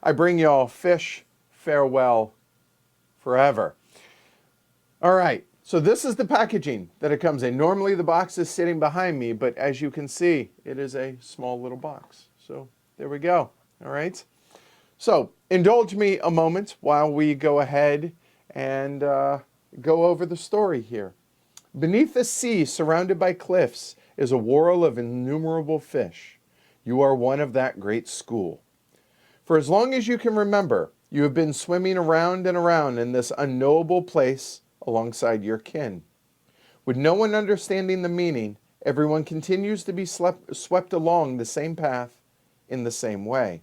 I bring y'all fish farewell forever. All right, so this is the packaging that it comes in. Normally the box is sitting behind me, but as you can see, it is a small little box. So there we go. All right. So indulge me a moment while we go ahead and go over the story here. Beneath the sea, surrounded by cliffs, is a whirl of innumerable fish. You are one of that great school. For as long as you can remember, you have been swimming around and around in this unknowable place alongside your kin. With no one understanding the meaning, everyone continues to be swept along the same path in the same way.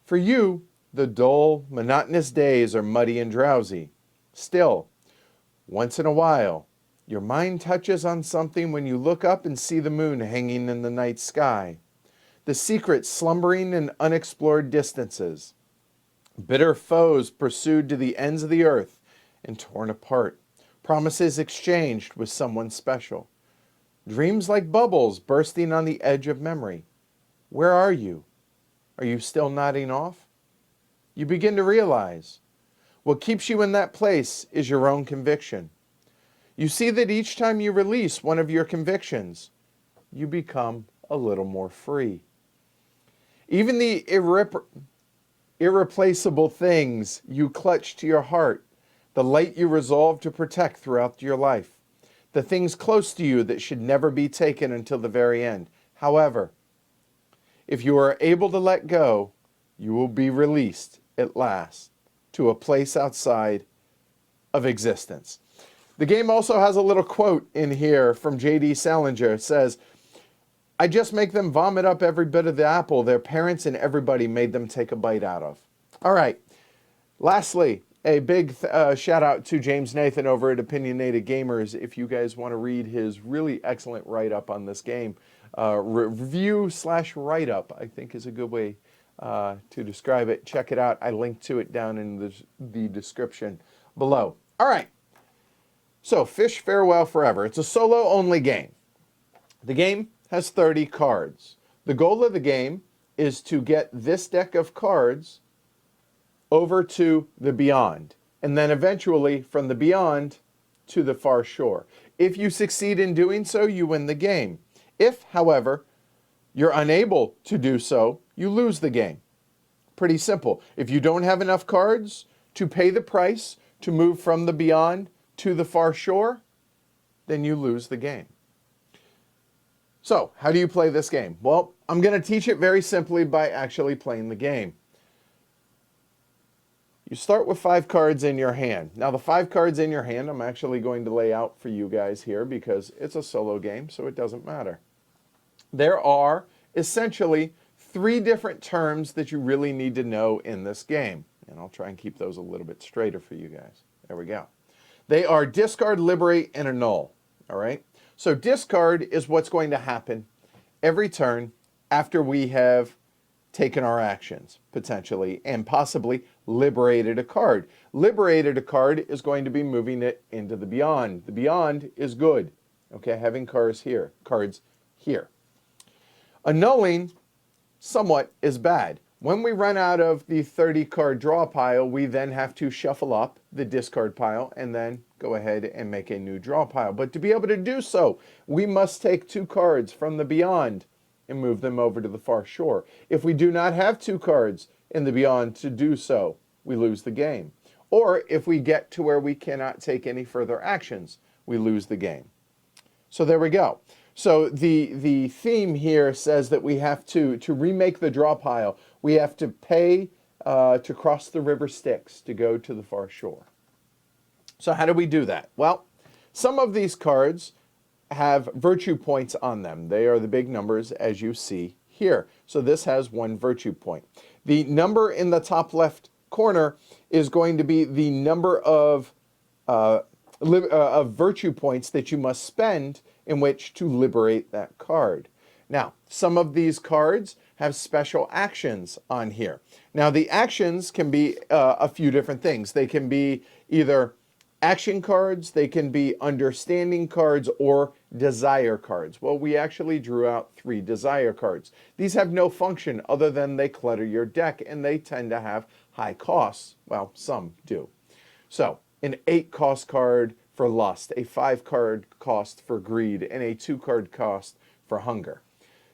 For you, the dull, monotonous days are muddy and drowsy. Still, once in a while, your mind touches on something when you look up and see the moon hanging in the night sky. The secret slumbering in unexplored distances. Bitter foes pursued to the ends of the earth and torn apart. Promises exchanged with someone special. Dreams like bubbles bursting on the edge of memory. Where are you? Are you still nodding off? You begin to realize what keeps you in that place is your own conviction. You see that each time you release one of your convictions, you become a little more free. Even the irreplaceable things you clutch to your heart, the light you resolve to protect throughout your life, the things close to you that should never be taken until the very end. However, if you are able to let go, you will be released at last to a place outside of existence. The game also has a little quote in here from J.D. Salinger. It says, I just make them vomit up every bit of the apple their parents and everybody made them take a bite out of. All right. Lastly, a big shout out to James Nathan over at Opinionated Gamers. If you guys want to read his really excellent write-up on this game, review/write-up, I think is a good way to describe it. Check it out. I linked to it down in the description below. All right. So, Fish Farewell Forever. It's a solo-only game. The game has 30 cards. The goal of the game is to get this deck of cards over to the Beyond, and then eventually from the Beyond to the far shore. If you succeed in doing so, you win the game. If, however, you're unable to do so, you lose the game. Pretty simple. If you don't have enough cards to pay the price to move from the Beyond to the far shore, then you lose the game. So, how do you play this game? Well, I'm going to teach it very simply by actually playing the game. You start with 5 cards in your hand. Now, the 5 cards in your hand, I'm actually going to lay out for you guys here because it's a solo game, so it doesn't matter. There are essentially 3 different terms that you really need to know in this game. And I'll try and keep those a little bit straighter for you guys. There we go. They are discard, liberate, and annul. All right? So discard is what's going to happen every turn after we have taken our actions, potentially, and possibly liberated a card. Liberated a card is going to be moving it into the Beyond. The Beyond is good, okay, having cards here. Annulling somewhat is bad. When we run out of the 30 card draw pile, we then have to shuffle up the discard pile and then go ahead and make a new draw pile. But to be able to do so, we must take 2 cards from the Beyond and move them over to the far shore. If we do not have 2 cards in the Beyond to do so, we lose the game. Or if we get to where we cannot take any further actions, we lose the game. So there we go. So the theme here says that we have to remake the draw pile, we have to pay to cross the river Styx to go to the far shore. So how do we do that? Well, some of these cards have virtue points on them. They are the big numbers as you see here. So this has 1 virtue point. The number in the top left corner is going to be the number of virtue points that you must spend in which to liberate that card. Now, some of these cards have special actions on here. Now, the actions can be a few different things. They can be either Action cards, they can be understanding cards or desire cards. Well, we actually drew out 3 desire cards. These have no function other than they clutter your deck, and they tend to have high costs. Well, some do. So, an 8 cost card for lust, a 5 card cost for greed, and a 2 card cost for hunger.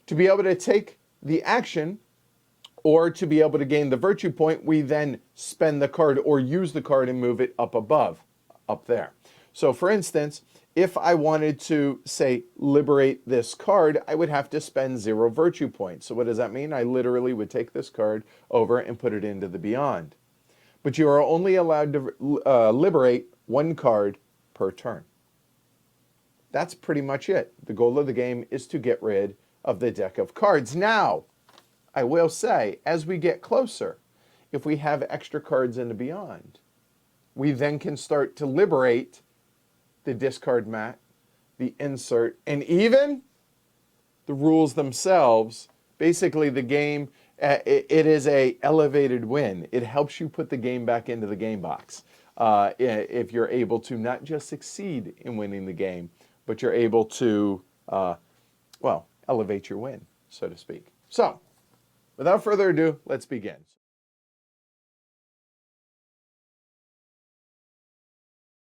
To be able to take the action or to be able to gain the virtue point, we then spend the card or use the card and move it up above, up there. So for instance, if I wanted to, say, liberate this card, I would have to spend 0 virtue points. So what does that mean? I literally would take this card over and put it into the beyond. But you are only allowed to liberate 1 card per turn. That's pretty much it. The goal of the game is to get rid of the deck of cards. Now, I will say, as we get closer, if we have extra cards in the beyond, we then can start to liberate the discard mat, the insert, and even the rules themselves. Basically, the game, it is a elevated win. It helps you put the game back into the game box. If you're able to not just succeed in winning the game, but you're able to, well, elevate your win, so to speak. So, without further ado, let's begin.